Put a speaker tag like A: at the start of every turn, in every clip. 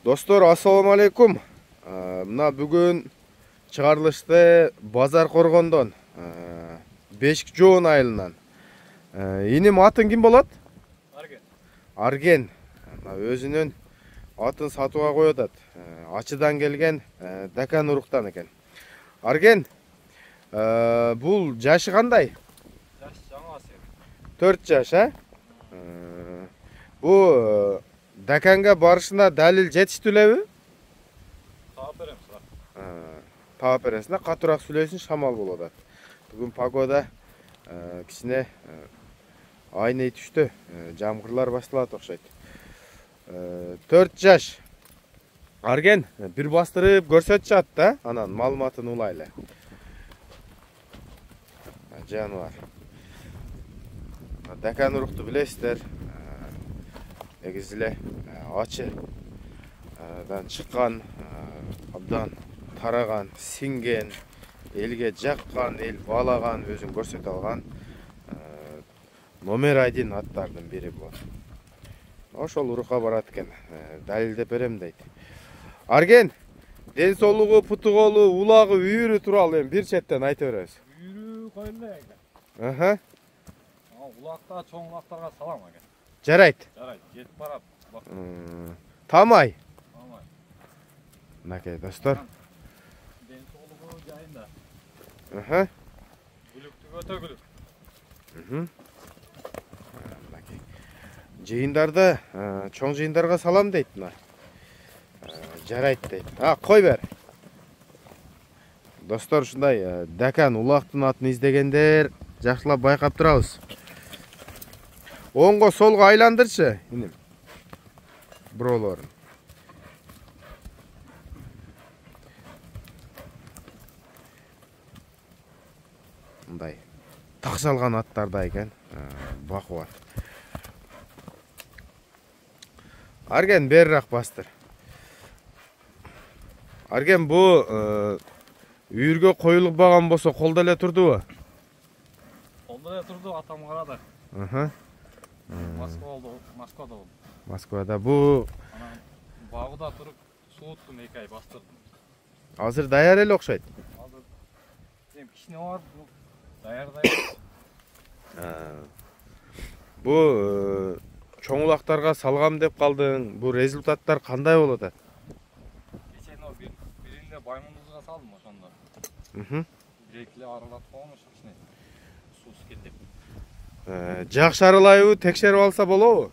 A: Достор, ассаламу алейкум. Мына бүгін чыгарылышты Базар Коргондон, Бешик Жоон айылынан. Иним атын ким болот?
B: Арген.
A: Арген. Өзүнүн атын сатууга коёт. Ачыдан келген Дакан уруктан экен. Арген, бул жашы кандай?
B: Жаш жаңа
A: 4 жаш, а? Бу Даканга барышына далил жетиштүү элеби?
B: Таап берем сага.
A: Таап бересиң да, катуураак сүйлөйсүң, шамал болот. Бүгүн погода кичине айней түштү. Жамгырлар башталат окшойт. 4 жаш. Арген, бир бастырып көрсөтчү ат да, анан маалыматын улайлы. Жаныбар. Дакан урукту билесиздер. Негизи эле ачыдан чыккан, абдан тараган, сиңген, элге жаккан, эл баалаган, өзүн көрсөтө алган номер 1 аттардын бири бул. Ошол урукка барат экен, далилдеп берем дейт. Арген, ден соолугу, путу колу, улагы, үйүрү тууралуу бир четтен айтып беребиз.
B: Үйрү койгондай экен. Улакта, чоң улактарга салам экен.
A: Жарайт.
B: Жарайт, жетип барат.
A: Тамай.
B: Тамай.
A: Мынакей достор.
B: Ден соолугу жайында. Бүлүктүгү өтө күлүк.
A: Жыйындарда, чоң жыйындарга салам дейт мына. Жарайт дейт. Кой бер. Достор, ушундай Дакан улактын атын издегендер жакшылап байкап турабыз. Оңго солго айландырчы, иним. Биролорун. Мындай такшалган аттарда экен, бакубат. Арген, берирак бастыр. Арген, бу үйүргө коюлбаган болсо колдо эле турдубу?
B: Колдо эле турду, атам карады. Москвада болду.
A: Москвада. Бу
B: Анан багыда туруп сууттум 2 ай бастырдым.
A: азыр даяр эле окшойт.
B: Азыр кичине бар, даяр.
A: Бу чоң улактарга салгам деп калдың. Бу результаттар кандай болот?
B: Кечен биринде Баймундузга салдым ошондо. Бир-экиле аралатып койгом, кичине суусу кетип.
A: Жакшы аралайбы, текшерип алса болобу?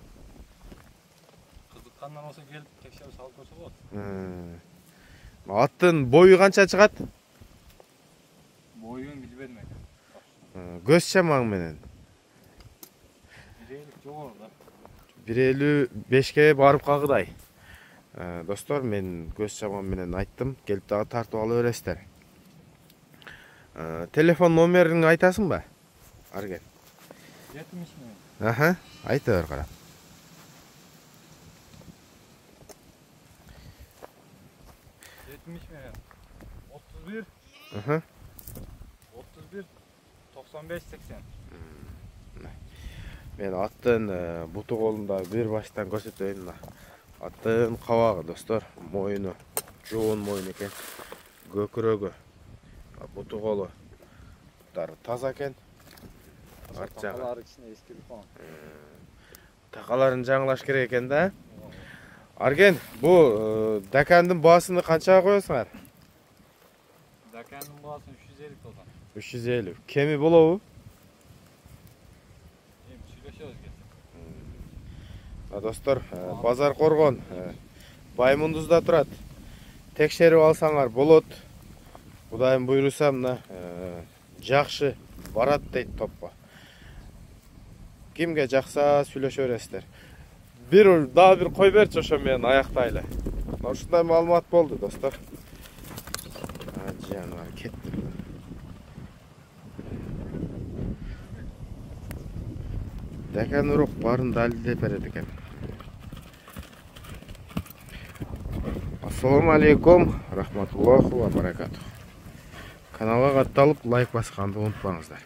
B: Кызыккандан болсо келип текшерип салып көрсө болот.
A: Аттын бою канча чыгат?
B: Боюн билбедим экен.
A: Көз чамаң менен
B: 1.50 жогору.
A: 1.55ке барып кагыдай. Достор, мен көз чамам менен айттым, келип дагы тартып ала бересиздер. Телефон номерин айтасың ба? Арген.
B: 70 миң.
A: Айта бер карап.
B: 70 миң. 31 95 80.
A: Мен аттын буту колунда бир баштан көрсөтөйүн. Аттын кабагы, достор, моюну, жоон моюн экен. Көкүрөгү, буту колу таза экен.
B: Такалары кичине эскирип калган.
A: Такаларын жаңылаш керек экен да. Арген, бу Дакандын баасыны канчага коесуңар?
B: Дакандын баасын 350 болду.
A: 350. Кеми болобу?
B: Сүйлөшөбүз кетти.
A: Достор, Базар Коргон, Баймундузда турат. Текшерип алсаңар болот. Кудайым буйруса, мына жакшы барат дейт топко. Кимге жакса сүйлөшө бересиздер. Дагы бир кой берчи, ошо менен аяктайлы. Ушундай маалымат болду, достор. Жаныбар кетти. Дакан урук барын далилдеп берет экен. Ассаламу алейкум, рахматуллаху ва баракатух. Каналга катталып, лайк басканды унутпаңыздар.